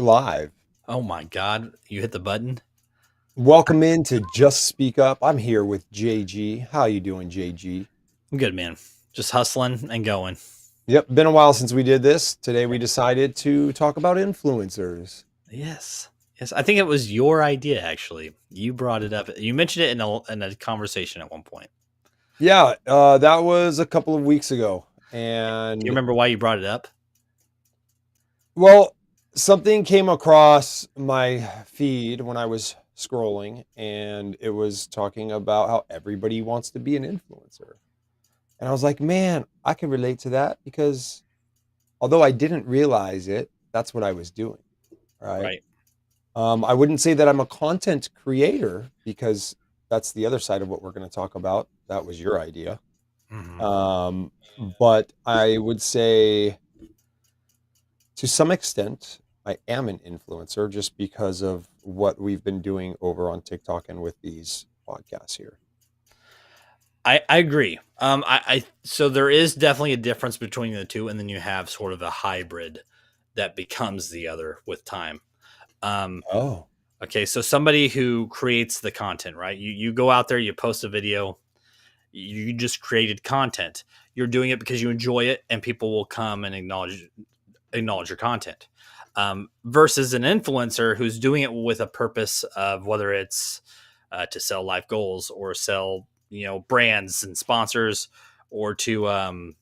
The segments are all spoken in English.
Live. Oh my God, you hit the button? Welcome in to Just Speak Up. I'm here with JG. How you doing, JG? I'm good, man. Just hustling and going. Yep, been a while since we did this. Today we decided to talk about influencers. Yes. Yes. I think it was your idea, actually. You brought it up. You mentioned it in a conversation at one point. Yeah, that was a couple of weeks ago. Do you And remember why you brought it up? well, something came across my feed when I was scrolling, and it was talking about how everybody wants to be an influencer. And I was like, man, I can relate to that because although I didn't realize it, that's what I was doing, right? Right. I wouldn't say that I'm a content creator because that's the other side of what we're going to talk about. That was your idea. Hmm. Um, but I would say to some extent, I am an influencer just because of what we've been doing over on TikTok and with these podcasts here. I agree. So there is definitely a difference between the two, and then you have sort of a hybrid that becomes the other with time. Um, Oh, okay, so somebody who creates the content, right? You go out there, you post a video, you just created content. You're doing it because you enjoy it, and people will come and acknowledge your content. Versus an influencer who's doing it with a purpose of whether it's to sell life goals or sell brands and sponsors or to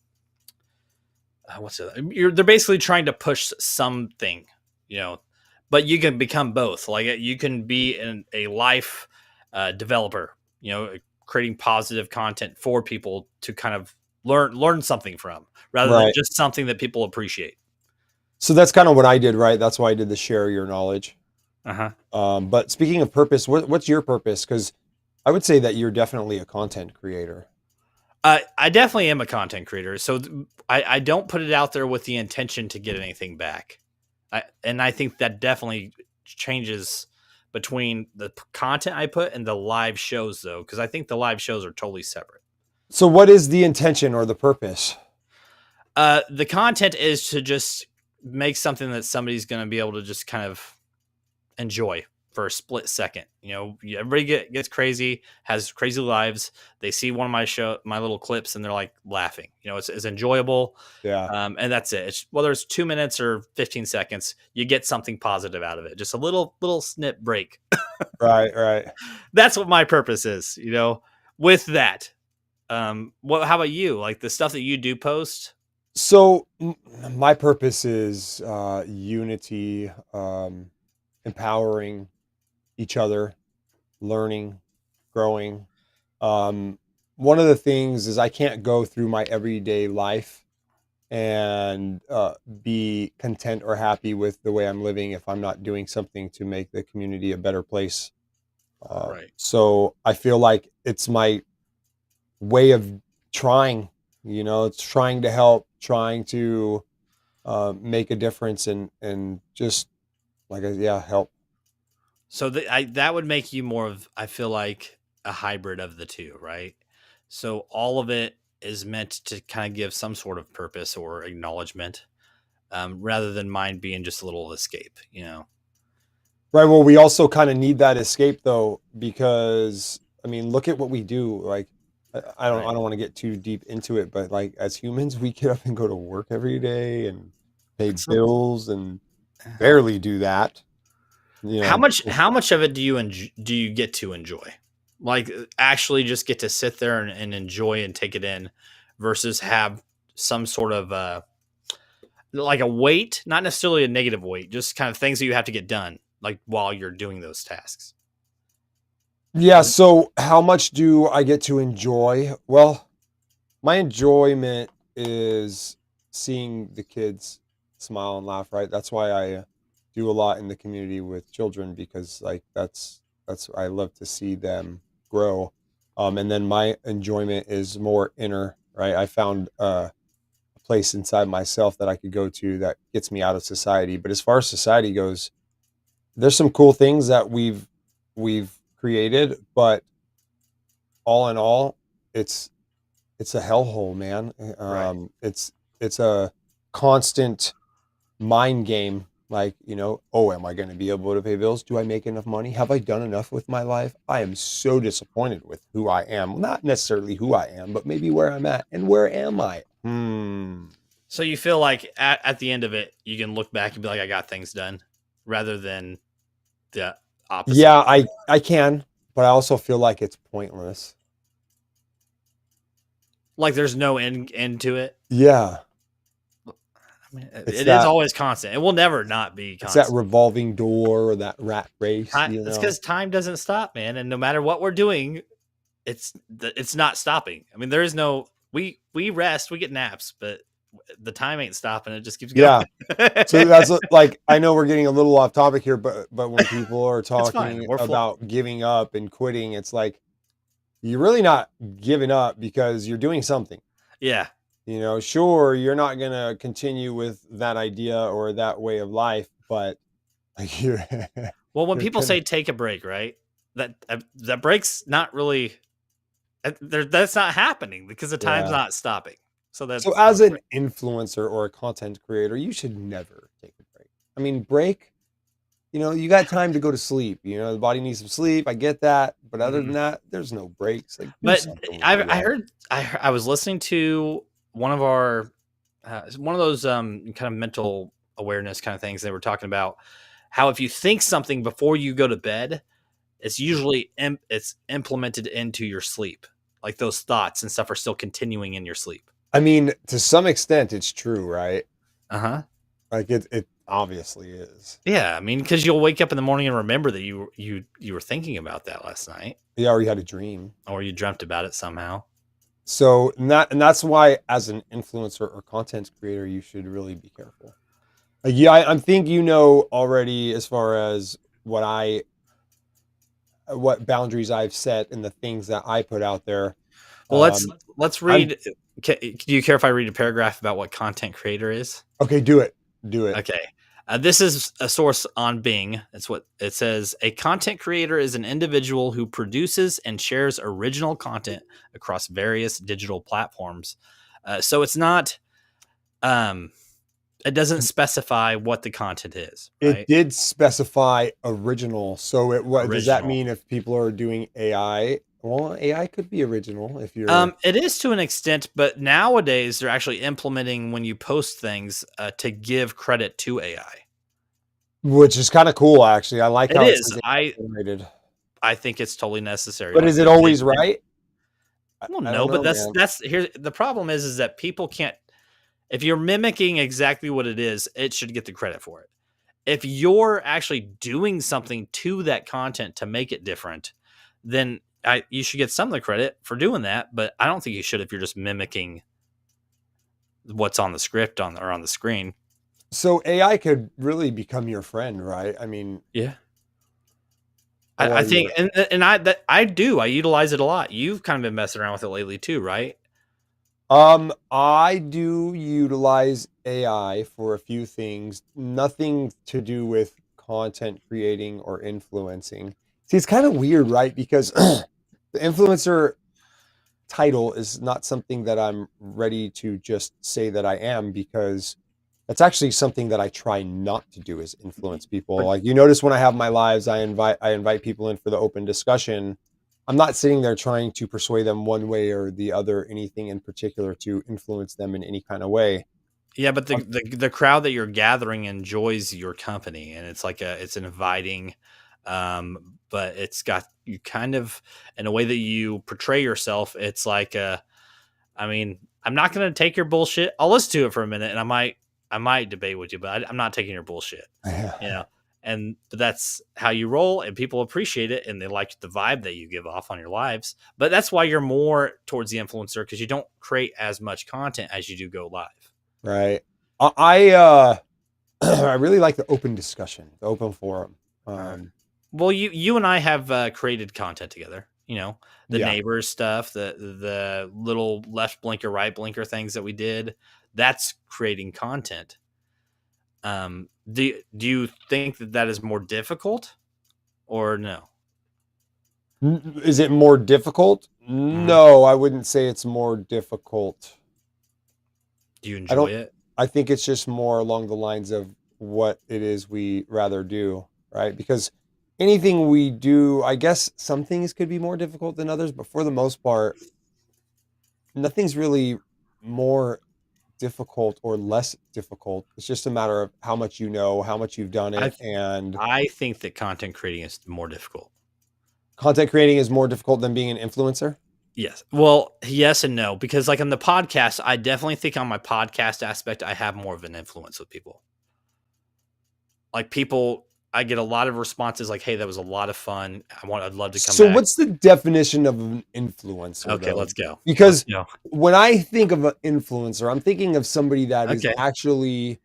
what's it? They're basically trying to push something, you know. But you can become both. Like you can be a life developer, creating positive content for people to kind of learn something from, rather than right. just something that people appreciate. So that's kind of what I did, right? That's why I did the share your knowledge. Uh huh. But speaking of purpose, what's your purpose? Because I would say that you're definitely a content creator. I definitely am a content creator, so I don't put it out there with the intention to get anything back. And I think that definitely changes between the content I put and the live shows, though, because I think the live shows are totally separate. So what is the intention or the purpose? The content is to just make something that somebody's going to be able to just kind of enjoy for a split second. Everybody gets crazy, has crazy lives. They see one of my little clips, and they're like laughing. It's enjoyable, Yeah. and that's it. Whether it's 2 minutes or 15 seconds, you get something positive out of it. Just a little snip break. Right, right. That's what my purpose is. With that. What? How about you? Like the stuff that you do post? So my purpose is unity, empowering each other, learning, growing. Um, One of the things is I can't go through my everyday life and be content or happy with the way I'm living if I'm not doing something to make the community a better place. Right. So I feel like it's my way of trying, it's trying to help, trying to make a difference and just yeah, help. So that would make you more of, I feel like, a hybrid of the two, right? So all of it is meant to kind of give some sort of purpose or acknowledgement, rather than mine being just a little escape. Right. Well, we also kind of need that escape though, because I mean, look at what we do. Like, I Right. don't want to get too deep into it, but like as humans, we get up and go to work every day and pay So bills and barely do that. You how know, much how much of it do you get to enjoy? Like actually just get to sit there and enjoy and take it in, versus have some sort of like a weight, not necessarily a negative weight, just kind of things that you have to get done, like while you're doing those tasks. yeah. So how much do I get to enjoy? Well, my enjoyment is seeing the kids smile and laugh, right? That's why I do a lot in the community with children because like that's I love to see them grow. And then my enjoyment is more inner, right? I found a place inside myself that I could go to that gets me out of society. But as far as society goes, there's some cool things that we've created, but all in all, it's it's a hellhole, man. Right. It's a constant mind game Like, oh, am I going to be able to pay bills? Do I make enough money? Have I done enough with my life? I am so disappointed with who I am. Well, not necessarily who I am, but maybe where I'm at. And where am I? So you feel like at the end of it, you can look back and be like, I got things done, rather than the opposite. Yeah, I can, but I also feel like it's pointless. Like there's no end to it. Yeah. I mean, It's it is that always constant. It will never not be it's that constant. revolving door or that rat race, It's because time doesn't stop, man. And no matter what we're doing, it's not stopping. I mean, there is no we rest, we get naps, but the time ain't stopping. It just keeps going. Yeah. So that's like, I know we're getting a little off topic here, but when people are It's fine. talking We're about giving up and quitting, it's like you're really not giving up because you're doing something. yeah. Sure, you're not gonna continue with that idea or that way of life, but like you're Well, when you're people gonna say take a break, right? That break's not really that's not happening because the time's yeah. not stopping. So that's So as an influencer or a content creator, you should never take a break. I mean, break, you got time to go to sleep. The body needs some sleep. I get that. But other than that, there's no breaks. Like, do But something with I your life. heard I was listening to one of our one of those kind of mental awareness kind of things. They were talking about how if you think something before you go to bed, it's usually it's implemented into your sleep. Like those thoughts and stuff are still continuing in your sleep. I mean, to some extent, it's true, right? Uh-huh. Like it obviously is. Yeah, I mean, because you'll wake up in the morning and remember that you were thinking about that last night, You already had a dream. or you dreamt about it somehow. So and that's why, as an influencer or content creator, you should really be careful. Like, yeah, I think already as far as what boundaries I've set and the things that I put out there. Well, let's I'm read. Do you care if I read a paragraph about what content creator is? okay. Do it. Okay. This is a source on Bing. That's what it says. A content creator is an individual who produces and shares original content across various digital platforms. So it's not, it doesn't specify what the content is, It right? did specify original. So what does that Original. mean if people are doing AI? Well, AI could be original if you're. It is to an extent, but nowadays they're actually implementing when you post things to give credit to AI. Which is kind of cool, actually. I like It how it is. says generated. I think it's totally necessary. But Like is it always right? Well, I no, don't but know, man. that's here. The problem is that people can't. If you're mimicking exactly what it is, it should get the credit for it. If you're actually doing something to that content to make it different, then you should get some of the credit for doing that. But I don't think you should if you're just mimicking what's on the script or on the screen. So AI could really become your friend, right? I mean, Yeah. or I think, your and I do. I utilize it a lot. You've kind of been messing around with it lately too, right? I do utilize AI for a few things, nothing to do with content creating or influencing. See, it's kind of weird, right? Because the influencer title is not something that I'm ready to just say that I am, because that's actually something that I try not to do, is influence people. Like, you notice when I have my lives, I invite people in for the open discussion. I'm not sitting there trying to persuade them one way or the other, anything in particular to influence them in any kind of way. Yeah, but Um, the crowd that you're gathering enjoys your company, and it's an inviting, but it's got you kind of in a way that you portray yourself. It's like, I mean, I'm not going to take your bullshit. I'll listen to it for a minute, and I might debate with you, but I'm not taking your bullshit. You know, but that's how you roll, and people appreciate it, and they like the vibe that you give off on your lives. But that's why you're more towards the influencer, because you don't create as much content as you do go live. right. I I really like the open discussion, the open forum. Well, you and I have created content together. You know, the Yeah. neighbors stuff, the little left blinker, right blinker things that we did. That's creating content. Do you think that is more difficult, or no? Is it more difficult? Mhm. No, I wouldn't say it's more difficult. Do you I enjoy don't it? I think it's just more along the lines of what it is we rather do, right? Because anything we do, I guess some things could be more difficult than others, but for the most part, nothing's really more difficult or less difficult. It's just a matter of how much you know, how much you've done I it, and I think that content creating is more difficult. content creating is more difficult than being an influencer. Yes. Well, yes and no, because like on the podcast, I definitely think on my podcast aspect, I have more of an influence with people. Like people, I get a lot of responses like, "Hey, that was a lot of fun. I'd love to come So, back." what's the definition of an influencer, Okay, though? let's go. Let's Because go. when I think of an influencer, I'm thinking of somebody that is Okay. actually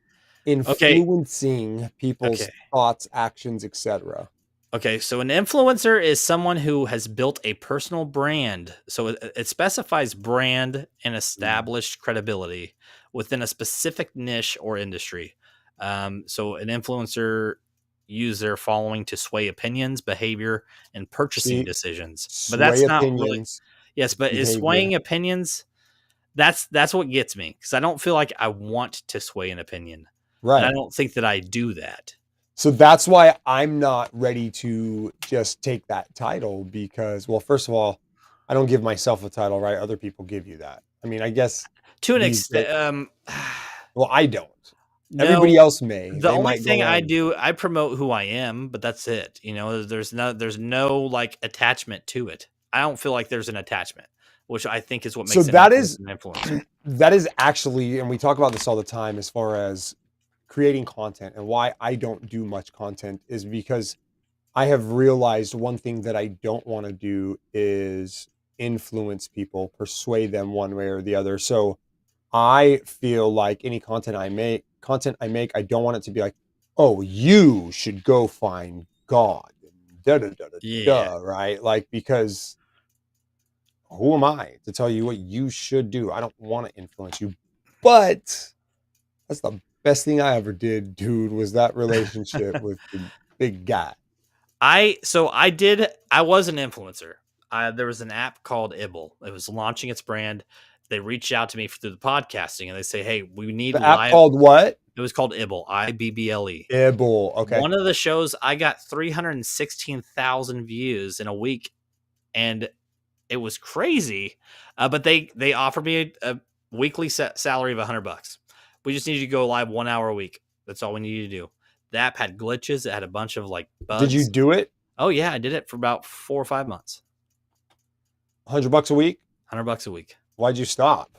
Okay. influencing people's Okay. thoughts, actions, etc. Okay, so an influencer is someone who has built a personal brand. So it specifies brand and Mm. established credibility within a specific niche or industry. So an influencer use their following to sway opinions, behavior, and purchasing See, decisions. But sway that's not really opinions, yes. But is behavior. swaying opinions? That's what gets me because I don't feel like I want to sway an opinion, and I Right. don't think that I do that. So that's why I'm not ready to just take that title because, well, first of all, I don't give myself a title, right? Other people give you that. I mean, I guess To an these days, extent, well, I don't. Everybody no. else may. The They only might go thing I on. do, I promote who I am, but that's it. There's no like attachment to it. I don't feel like there's an attachment, which I think is what So makes an influencer an influencer. that is actually, and we talk about this all the time as far as creating content and why I don't do much content is because I have realized one thing that I don't want to do is influence people, persuade them one way or the other. So I feel like any content I make, I don't want it to be like, oh, you should go find God. Da da da da Yeah, da, right? Like, because who am I to tell you what you should do? I don't want to influence you. But that's the best thing I ever did, dude, was that relationship with the big guy. I was an influencer. There was an app called Ibble. It was launching its brand. They reached out to me through the podcasting and they say, "Hey, we need The app live." called what? It was called Ibble, IBBLE. Ibble. Okay. One of the shows I got 316,000 views in a week, and it was crazy. But they offered me a weekly salary of $100. We just needed to go live 1 hour a week. That's all we needed to do. The app had glitches. It had a bunch of like Did you bugs. do it? Oh yeah, I did it for about 4 or 5 months. $100 a week? $100 a week. Why'd you stop?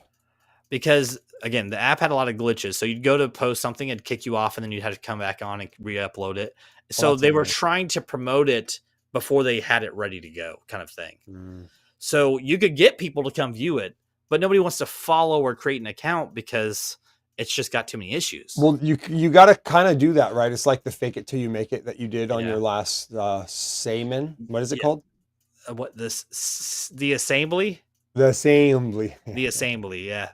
Because again, the app had a lot of glitches. So you'd go to post something, it'd kick you off, and then you'd have to come back on and re-upload it. Well, So that's they were annoying. trying to promote it before they had it ready to go, kind of thing. Mm. So you could get people to come view it, but nobody wants to follow or create an account because it's just got too many issues. Well, you got to kind of do that, right? It's like the fake it till you make it that you did on Yeah. your last Sayman. What is it Yeah. called? What the assembly? The assembly. The assembly, yeah.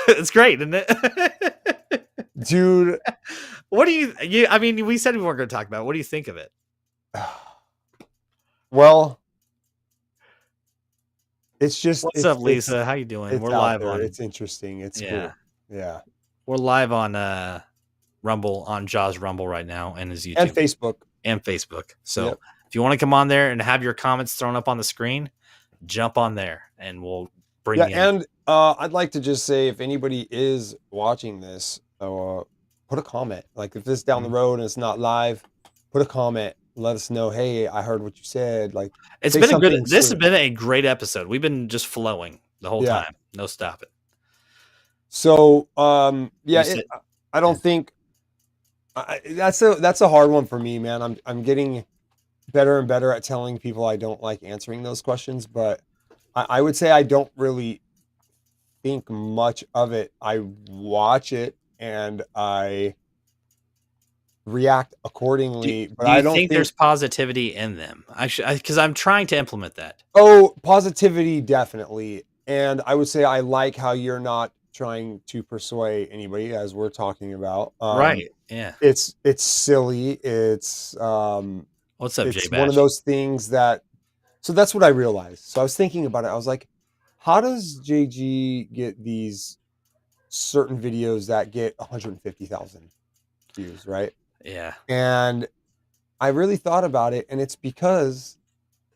It's great, isn't it? Dude. What do you I mean, we said we weren't going to talk about it. What do you think of it? Well, it's just What's up, Lisa? How you doing? it's We're out live there. on It's interesting. It's yeah. cool. Yeah. We're live on Rumble on Jaws Rumble right now and his YouTube And Facebook. and Facebook. So Yep. if you want to come on there and have your comments thrown up on the screen, jump on there and we'll bring Yeah, you in. and I'd like to just say if anybody is watching this, put a comment. Like if this is down the road and it's not live, put a comment. Let us know, hey, I heard what you said. Like It's say been a good something this has sort of- been a great episode. We've been just flowing the whole Yeah. time. No stopping. So yeah, You said- I don't think that's a hard one for me, man. I'm getting better and better at telling people I don't like answering those questions, but I would say I don't really think much of it. I watch it and I react accordingly, but do I you don't think there's positivity in them? Actually, because I'm trying to implement that. Oh, positivity, definitely. And I would say I like how you're not trying to persuade anybody, as we're talking about. Right. Yeah. It's silly. It's What's up, Jay it's Bash? one of those things that. So that's what I realized. So I was thinking about it. I was like, how does JG get these certain videos that get 150,000 views, right? Yeah. And I really thought about it, and it's because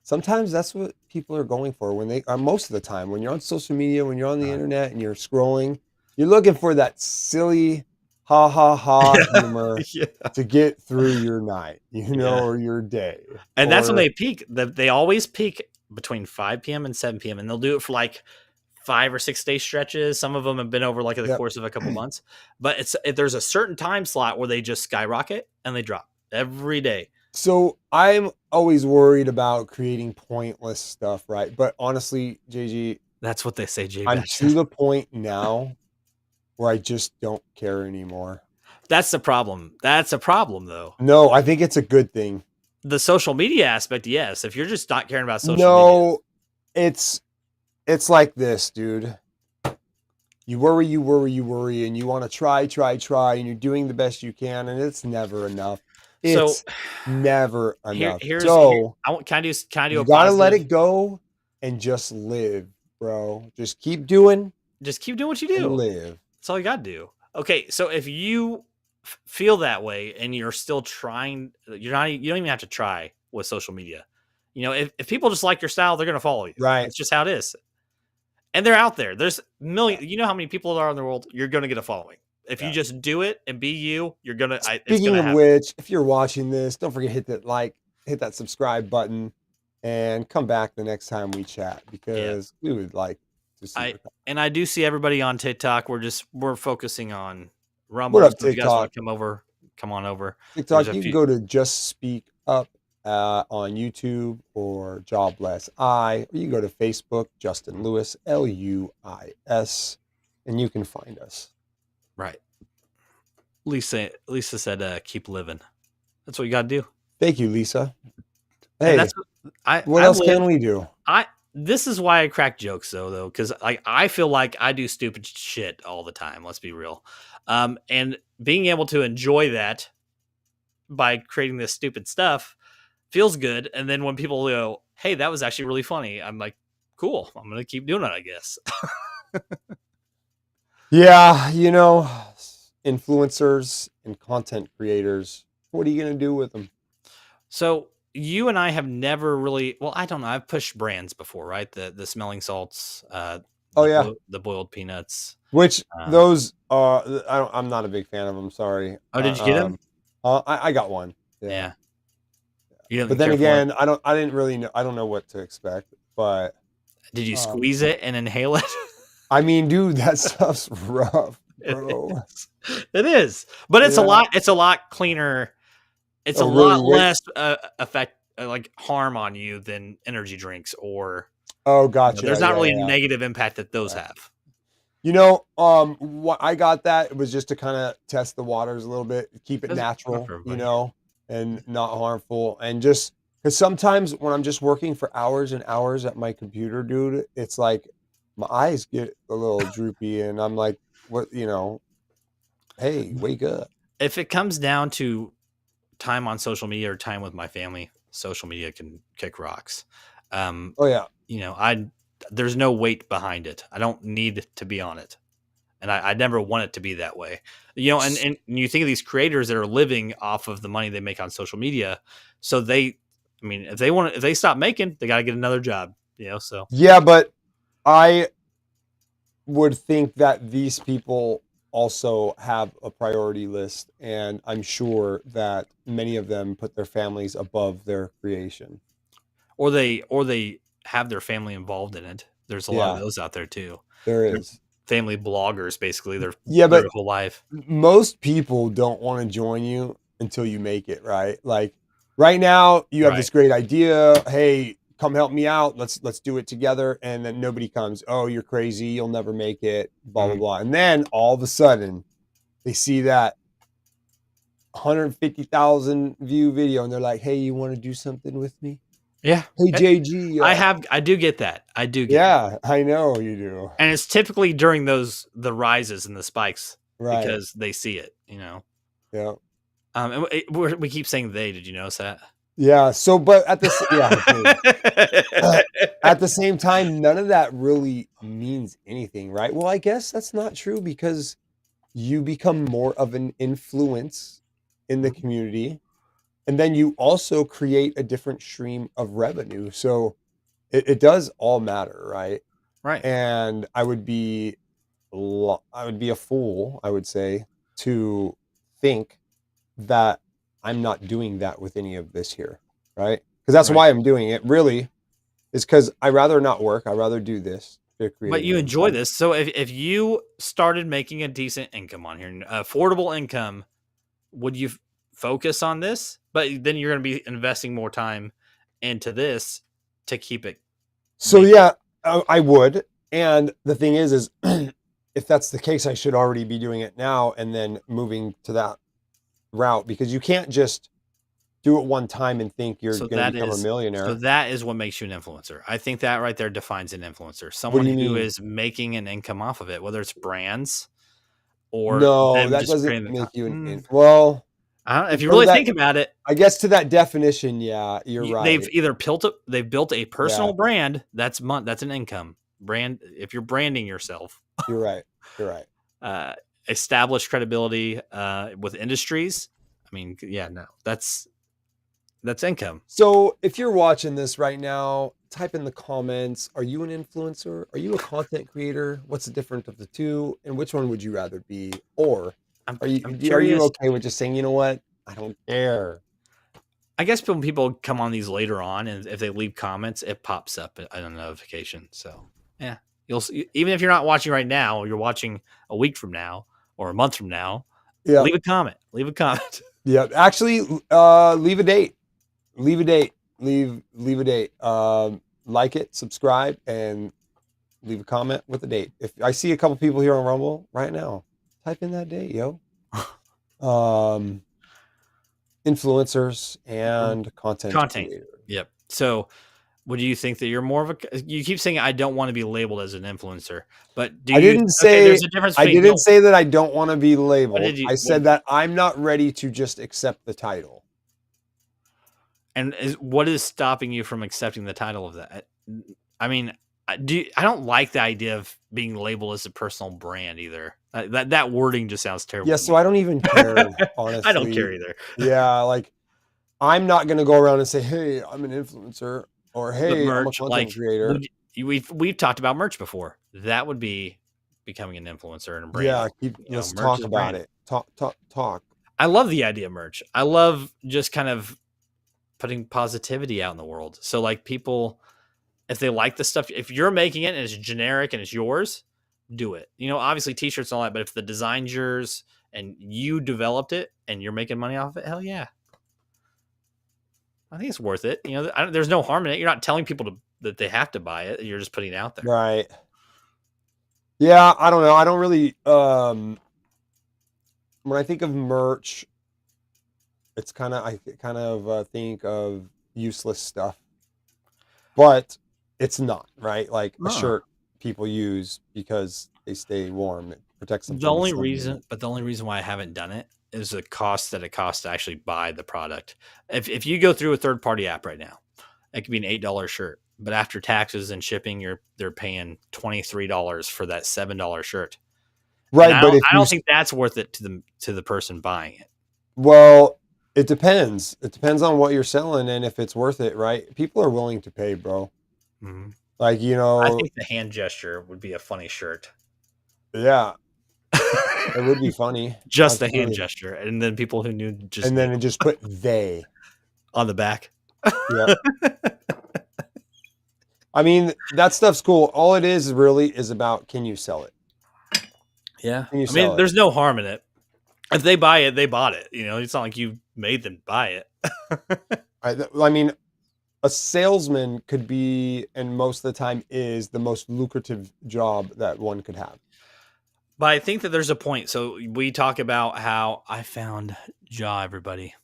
sometimes that's what people are going for when they most of the time when you're on social media, when you're on the Uh, internet and you're scrolling, you're looking for that silly ha ha ha humor yeah. to get through your night, Yeah. or your day. And that's when Or they peak. They always peak between 5 p.m. and 7 p.m. and they'll do it for like 5 or 6 day stretches. Some of them have been over like the yep. course of a couple months, but there's a certain time slot where they just skyrocket and they drop every day. So I'm always worried about creating pointless stuff, right? But honestly, JG, That's what they say, Jay I'm Bass. to the point now where I just don't care anymore. That's the problem. That's a problem, though. No, I think it's a good thing. The social media aspect, yes. If you're just not caring about social media, No, it's like this, dude. You worry, and you want to try, and you're doing the best you can, and it's never enough. so It's never here, enough. here's here. So Can I do you a gotta let positive? it go and just live, bro. Just keep doing Just keep doing what you and do. live. That's all you got to do. Okay, so if you feel that way and you're still trying, you're not. You don't even have to try with social media. If people just like your style, they're gonna follow you. Right. That's just how it is. And they're out there. There's million. You know how many people there are in the world. You're gonna get a following. If you Yeah. just do it and be you, you're gonna. It's Speaking gonna of happen. which, if you're watching this, don't forget to hit that subscribe button, and come back the next time we chat because we would like to see your I do see everybody on TikTok. We're focusing on Rumble. What up, So if you guys want TikTok? to come on over. TikTok, There's a you can few. go to Just Speak Up on YouTube or Jobless I, or you can go to Facebook, Justin Lewis, LUIS, and you can find us. Right. Lisa said, "Keep living." That's what you got to do. Thank you, Lisa. And Hey, that's what else can we do? This is why I crack jokes though, because I feel like I do stupid shit all the time. Let's be real. And being able to enjoy that by creating this stupid stuff feels good. And then when people go, "Hey, that was actually really funny," I'm like, "Cool, I'm gonna keep doing it, I guess." Yeah, influencers and content creators, what are you going to do with them? So you and I have never really. Well, I don't know. I've pushed brands before, right? The smelling salts, Oh, yeah. the boiled peanuts. Which Um, those are, I'm not a big fan of them. Sorry. oh, did you get them? I got one. Yeah. You didn't But then care for it? again, I didn't really know. I don't know what to expect. But Did you squeeze it and inhale it? I mean, dude, that stuff's rough, bro. It is, but it's Yeah. a lot cleaner. It's a Oh, lot really? less effect like harm on you than energy drinks or. Oh, gotcha. There's not Yeah, really yeah. negative impact that those have. What I got that was just to kind of test the waters a little bit, keep it That's not natural, for everybody. and not harmful. And just because sometimes when I'm just working for hours and hours at my computer, dude, it's like my eyes get a little droopy and I'm like, what, hey, wake up. If it comes down to time on social media or time with my family, social media can kick rocks. Oh, yeah. There's no weight behind it. I don't need to be on it. And I never want it to be that way. And you think of these creators that are living off of the money they make on social media. So if they stop making, they got to get another job, so. Yeah, but I would think that these people also have a priority list, and I'm sure that many of them put their families above their creation. Or they have their family involved in it. There's a lot of those out there too. There is. Family bloggers, basically, their but whole life. Most people don't want to join you until you make it, right? Like right now, you have this great idea. Hey, come help me out. Let's do it together. And then nobody comes. Oh, you're crazy. You'll never make it. Blah, blah, blah. And then all of a sudden, they see that 150,000 view video, and they're like, "Hey, you want to do something with me?" Yeah. Hey, JG. I do get that. I do get Yeah, I know you do. And it's typically during the rises and the spikes, Right. because they see it, Yeah. And we keep saying they. Did you notice that? Yeah. So, but at the same time, none of that really means anything, right? Well, I guess that's not true because you become more of an influence in the community, and then you also create a different stream of revenue. So it does all matter, right? Right. And I would be a fool, I would say, to think that I'm not doing that with any of this here, right? Because that's Right. why I'm doing it. Really, is because I rather not work. I rather do this to create But an you enjoy income. this. So if you started making a decent income on here, affordable income, would you focus on this? But then you're going to be investing more time into this to keep it So making. yeah, I would. And the thing is if that's the case, I should already be doing it now and then moving to that route, because you can't just do it one time and think you're So going to that become a is so millionaire. that is what makes you an influencer. I think that right there defines an influencer. What do Someone you who mean? is making an income off of it, whether it's brands or No, them that just doesn't creating the make you content. well, I don't, if you for really that, think about it, I guess to that definition, yeah, you're they've right. either built a Yeah, personal brand that's an income brand. If you're branding yourself, you're right. You're right. uh, establish credibility with industries. I mean, yeah, no, that's income. So if you're watching this right now, type in the comments, are you an influencer? Are you a content creator? What's the difference of the two? And which one would you rather be? Or I'm are you curious. okay with just saying, you know what? I don't care. I guess when people come on these later on, and if they leave comments, it pops up on a notification. So yeah, you'll see, even if you're not watching right now, you're watching a week from now or a month from now. Yeah. Leave a comment. Leave a comment. Yeah. Actually, leave a date. Leave a date. Leave a date. Like it, subscribe, and leave a comment with a date. If I see a couple people here on Rumble right now, type in that date, yo. Um, influencers and content Content. creators. Yep. So, would you think that you're more of a? You keep saying I don't want to be labeled as an influencer, but do I you? didn't Okay, say there's a difference I between didn't no. say that I don't want to be What labeled. did you? I What, said that I'm not ready to just accept the title. and what is stopping you from accepting the title of that? I mean, I don't like the idea of being labeled as a personal brand either. That wording just sounds terrible. Yeah, To so me. I don't even care, I don't care honestly. either. Yeah, like I'm not gonna go around and say, "Hey, I'm an influencer," or With "Hey, I'm a merch, content like creator." we've talked about merch before. That would be becoming an influencer and Yeah, branding. let's Merch talk is about branding. it. Talk. I love the idea of merch. I love just kind of putting positivity out in the world. So like people, if they like the stuff, if you're making it and it's generic and it's yours, do it. Obviously t-shirts and all that, but if the design's yours and you developed it and you're making money off of it, hell yeah. I think it's worth it. There's no harm in it. You're not telling people that they have to buy it. You're just putting it out there. Right. Yeah, I don't know. I don't really when I think of merch, it's I kind of think of useless stuff. But it's not, right? Like a Uh, shirt people use because they stay warm. It protects them the from the only sun. reason why I haven't done it is the cost that it costs to actually buy the product. If you go through a third party app right now, it could be an $8 shirt, but after taxes and shipping, they're paying $23 for that $7 shirt. And Right, but if I you don't think that's worth it to the person buying it. well, it depends. It depends on what you're selling and if it's worth it, right? People are willing to pay, bro. Mm-hmm. Like, I think the hand gesture would be a funny shirt. yeah, it would be funny. Just the hand Absolutely. gesture, and then people who knew just And knew then it just put they. on the back. Yeah. I mean, that stuff's cool. All it is really is about, can you sell it? Yeah, Can you I mean, sell it? there's no harm in it. If they buy it, they bought it. It's not like you made them buy it. I mean, a salesman could be, and most of the time is, the most lucrative job that one could have. But I think that there's a point. So we talk about how I found Jaw, everybody.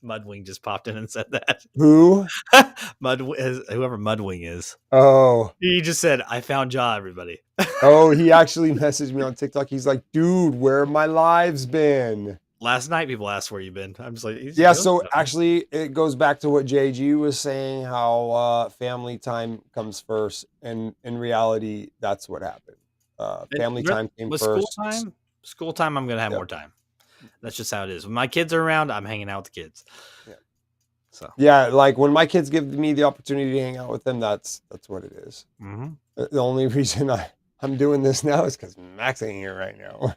Mudwing just popped in and said that. Who? Whoever Mudwing is. Oh, He just said, I found Jaw, everybody. oh, he actually messaged me on TikTok. He's like, dude, where have my lives been? Last night, people asked where you've been. I'm just like, Yeah, so actually, it goes back to what JG was saying, how family time comes first. And in reality, that's what happened. Family time came with first. school time, I'm going to have Yep. more time. That's just how it is. When my kids are around, I'm hanging out with the kids. Yeah. So Yeah, like when my kids give me the opportunity to hang out with them, that's what it is. mm-hmm. The only reason I'm doing this now is because Max ain't here right now.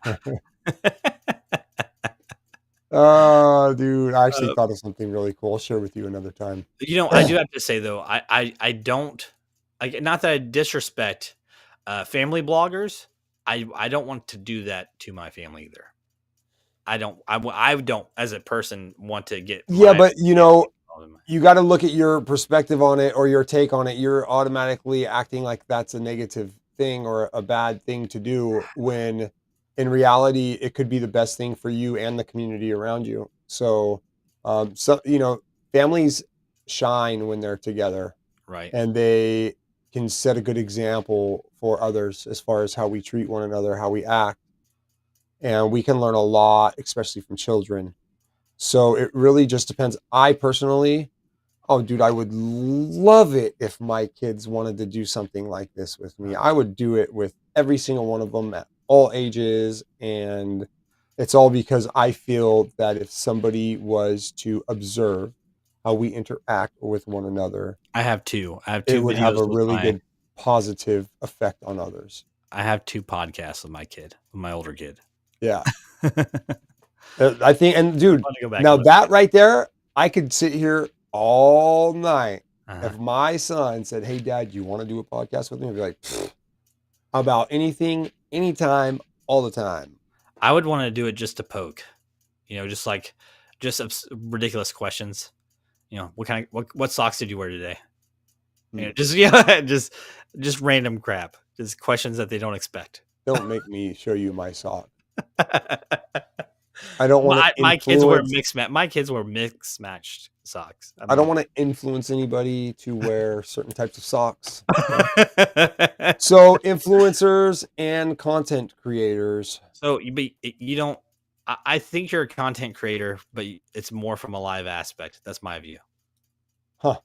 Oh, dude, I actually thought of something really cool. I'll share with you another time. I do have to say though, I don't like, not that I disrespect family bloggers. I don't want to do that to my family either. I don't as a person want to get Yeah, my but family involved in my- you got to look at your perspective on it or your take on it. You're automatically acting like that's a negative thing or a bad thing to do when in reality it could be the best thing for you and the community around you. So, families shine when they're together, right. and they can set a good example for others as far as how we treat one another, how we act, and we can learn a lot, especially from children. So it really just depends. I personally, oh, dude, I would love it if my kids wanted to do something like this with me. I would do it with every single one of them at all ages. And it's all because I feel that if somebody was to observe how we interact with one another, I have two. I have it two would have videos a with really my. good positive effect on others. I have two podcasts with my kid, with my older kid. Yeah. Fun I think, and dude, to go back now and listen. that right there, I could sit here all night. Uh-huh. If my son said, "Hey, Dad, you want to do a podcast with me?" I'd be like, about anything, anytime, all the time. I would want to do it just to poke, just like ridiculous questions. What socks did you wear today? Just random crap, just questions that they don't expect. Don't make me show you my sock. I don't want to My kids wear influence. My kids wear mixed matched socks. I don't want to influence anybody to wear certain types of socks. So influencers and content creators. So you don't. I think you're a content creator, but it's more from a live aspect. That's my view. Huh.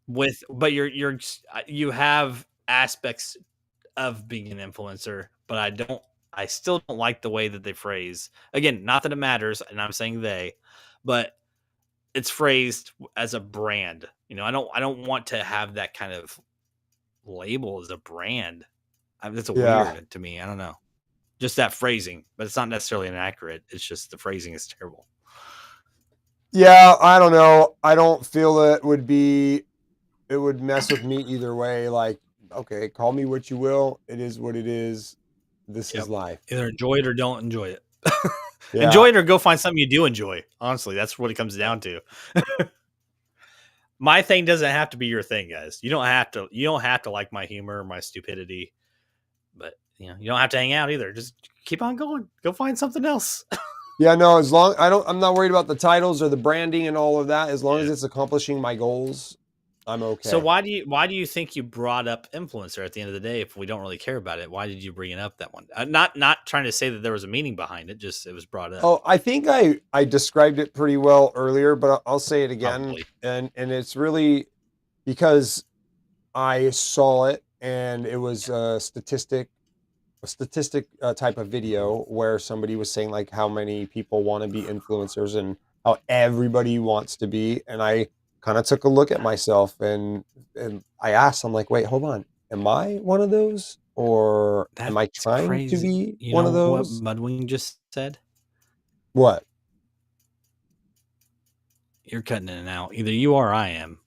But you have aspects of being an influencer, but I still don't like the way that they phrase. Again, not that it matters, and I'm saying they, but it's phrased as a brand. I don't want to have that kind of label as a brand. That's weird to me. I don't know. Just that phrasing, but it's not necessarily inaccurate. It's just the phrasing is terrible. Yeah, I don't know. I don't feel it would mess with me either way. Like, okay, call me what you will. It is what it is. This is life. Either enjoy it or don't enjoy it. Yeah. Enjoy it or go find something you do enjoy. Honestly, that's what it comes down to. My thing doesn't have to be your thing, guys. You don't have to like my humor or my stupidity. But you don't have to hang out either. Just keep on going. Go find something else. Yeah, no, I'm not worried about the titles or the branding and all of that. As long as it's accomplishing my goals, I'm okay. So why do you think you brought up influencer at the end of the day if we don't really care about it? Why did you bring it up that one? Not trying to say that there was a meaning behind it, just it was brought up. Oh, I think I described it pretty well earlier, but I'll say it again. Probably. And it's really because I saw it and it was a statistic type of video where somebody was saying like how many people want to be influencers and how everybody wants to be. And I kind of took a look at myself and I asked, I'm like, wait, hold on. Am I one of those? Or am I trying to be one of those? What Mudwing just said? What? You're cutting in and out. Either you or I am.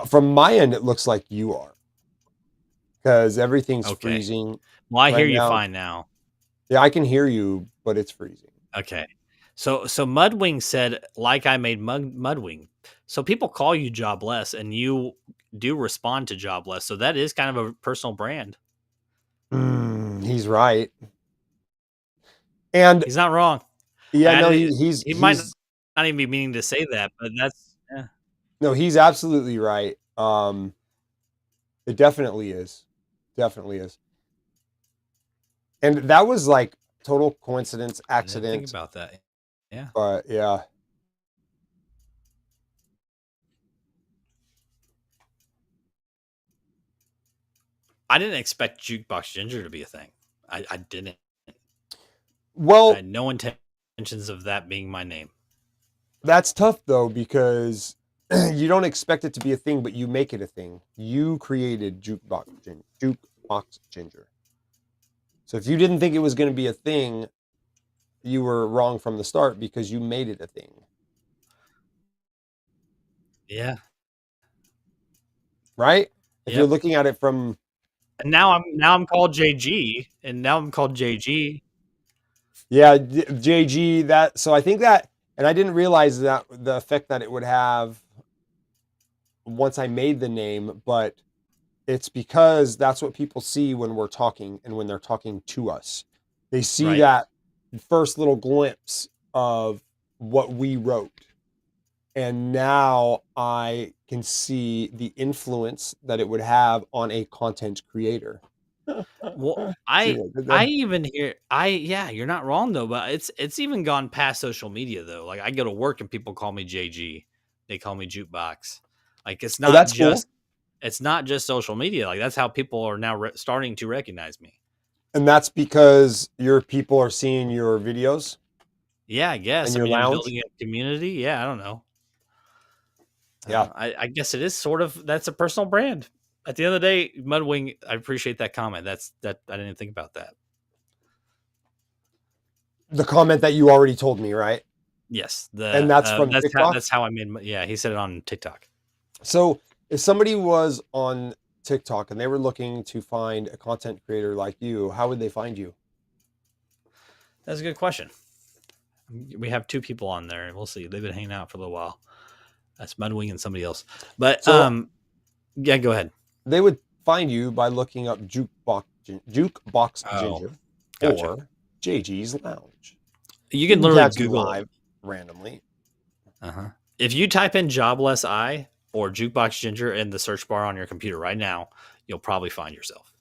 From my end, it looks like you are. Because everything's freezing. Well, I hear you fine now. Yeah, I can hear you, but it's freezing. Okay. So Mudwing said, like I made Mudwing. So people call you Jobless, and you do respond to Jobless. So that is kind of a personal brand. He's right. And he's not wrong. Yeah, no, he might not even be meaning to say that, but that's No, he's absolutely right. It definitely is. Definitely is. And that was like total coincidence, accident. I didn't think about that. Yeah. But yeah. I didn't expect Jukebox Ginger to be a thing. I didn't. Well, I had no intention intentions of that being my name. That's tough though, because you don't expect it to be a thing, but you make it a thing. You created Jukebox Ginger. So if you didn't think it was going to be a thing, you were wrong from the start because you made it a thing. Yeah. Right? If you're Yep. looking at it from, And now I'm called JG, and now I'm called JG. yeah, JG, that, so I think that, and I didn't realize that the effect that it would have once I made the name, but it's because that's what people see when we're talking and when they're talking to us. They see Right. that first little glimpse of what we wrote. And now I can see the influence that it would have on a content creator. Well, See I what I did I there? even hear yeah, you're not wrong though, but it's even gone past social media though. Like I go to work and people call me JG. They call me Jukebox. Like Oh, that's cool. it's not just social media. Like that's how people are now starting to recognize me. And that's because your people are seeing your videos Yeah, I and guess. I your mean, and lounge. building a community. Yeah, I don't know. Yeah. I guess it is sort of that's a personal brand. At the end of the day, Mudwing, I appreciate that comment. That I didn't think about that. The comment that you already told me, right? Yes, And that's from TikTok. that's how I made. Yeah, he said it on TikTok. So if somebody was on TikTok and they were looking to find a content creator like you, how would they find you? That's a good question. We have two people on there, and we'll see. They've been hanging out for a little while. That's Mudwing and somebody else. But So yeah, go ahead. they would find you by looking up Jukebox Oh, Ginger gotcha. or JG's Lounge. You can You literally catch me Google. live randomly. If you type in Jobless Eye or Jukebox Ginger in the search bar on your computer right now, you'll probably find yourself.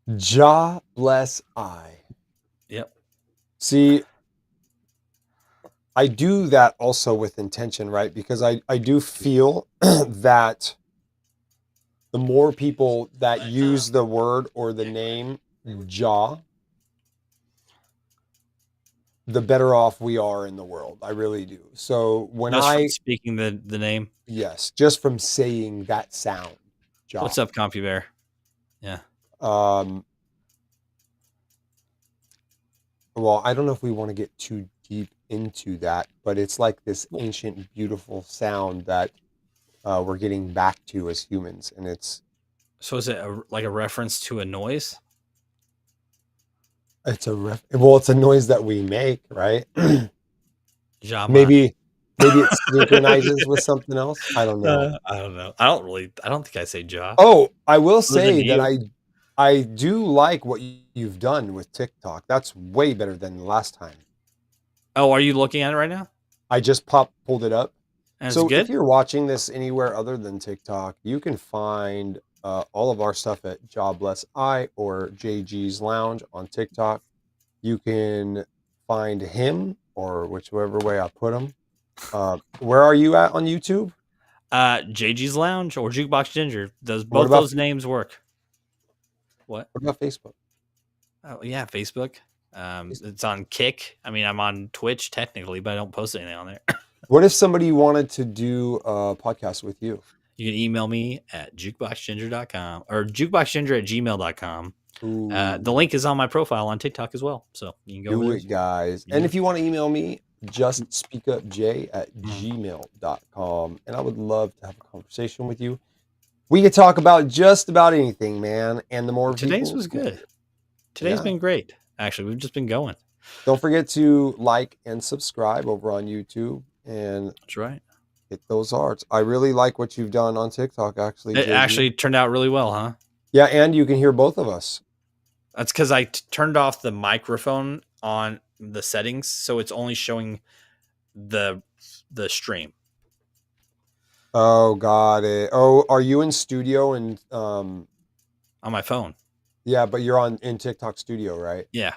Ja bless I. Yep. See, I do that also with intention, right? Because I do feel that the more people that use the word or the name Ja, the better off we are in the world. I really do. So when Just from speaking the name. yes, just from saying that sound, Ja. What's up, CompuBear? Yeah. Well, I don't know if we want to get too deep into that, but it's like this ancient, beautiful sound that we're getting back to as humans, and it's So is it like a reference to a noise? it's a noise that we make, right? Jama. maybe it synchronizes with something else. I don't know. I don't know. I don't think I say Ja. Oh, I will Other than say that you. I do like what you've done with TikTok. That's way better than the last time. Oh, are you looking at it right now? I just pulled it up. And it's So if good? you're watching this anywhere other than TikTok, you can find all of our stuff at Jobless I or JG's Lounge on TikTok. You can find him or whichever way I put him. Where are you at on YouTube? JG's Lounge or Jukebox Ginger. Does What both about those names work? What? What about Facebook? Oh yeah, Facebook. It's on Kick. I mean, I'm on Twitch technically, but I don't post anything on there. What if somebody wanted to do a podcast with you? You can email me at jukeboxginger.com or jukeboxginger@gmail.com. The link is on my profile on TikTok as well. So you can go Do over it, guys. Yeah. And if you want to email me, just speakupj@gmail.com. And I would love to have a conversation with you. We could talk about just about anything, man. And the more Today's people, was good. Today's been great. Actually, we've just been going. Don't forget to like and subscribe over on YouTube and That's right. hit those hearts. I really like what you've done on TikTok, actually. It JG. actually turned out really well, huh? Yeah, and you can hear both of us. That's because I turned off the microphone on the settings, so it's only showing the stream. Oh, got it. Oh, are you in studio and on my phone? Yeah, but you're in TikTok Studio, right? Yeah.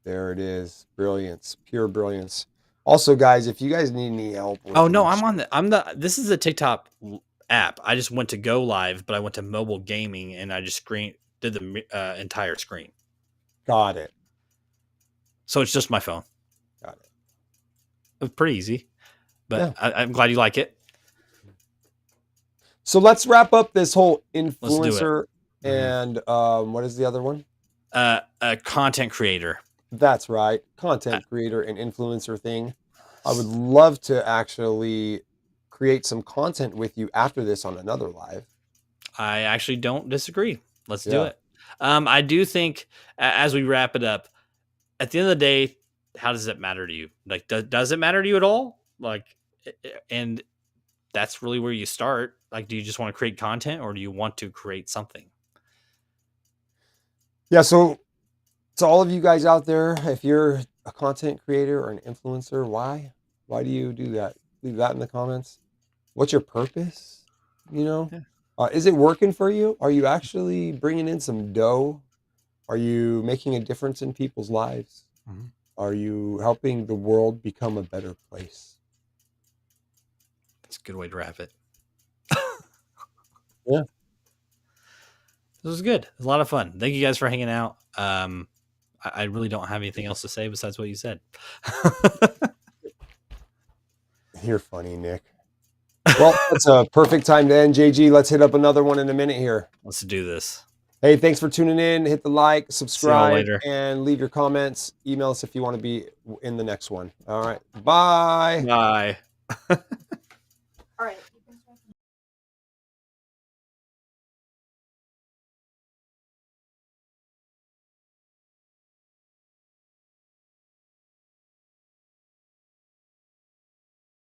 There it is. Brilliance. Pure brilliance. Also, guys, if you guys need any help with this is the TikTok app. I just went to go live, but I went to mobile gaming and I just did the entire screen. Got it. So it's just my phone. Got it. was pretty easy, but Yeah. I'm glad you like it. So let's wrap up this whole Let's do it. influencer Mhm. and what is the other one? A content creator. That's right, content creator and influencer thing. I would love to actually create some content with you after this on another live. I actually don't disagree. Let's do Yeah. it. I do think as we wrap it up, at the end of the day, how does it matter to you? Like, does it matter to you at all? Like, and that's really where you start. Like, do you just want to create content or do you want to create something? Yeah, so to all of you guys out there, if you're a content creator or an influencer, why? Why do you do that? Leave that in the comments. What's your purpose? You know, Yeah. is it working for you? Are you actually bringing in some dough? Are you making a difference in people's lives? Mhm. Are you helping the world become a better place? That's a good way to wrap it. Yeah. This was good. It was a lot of fun. Thank you guys for hanging out. I really don't have anything else to say besides what you said. You're funny, Nick. Well, that's a perfect time to end, JG. Let's hit up another one in a minute here. Let's do this. Hey, thanks for tuning in. Hit the like, See y'all subscribe, later. and leave your comments. Email us if you want to be in the next one. All right. Bye. Bye. All right.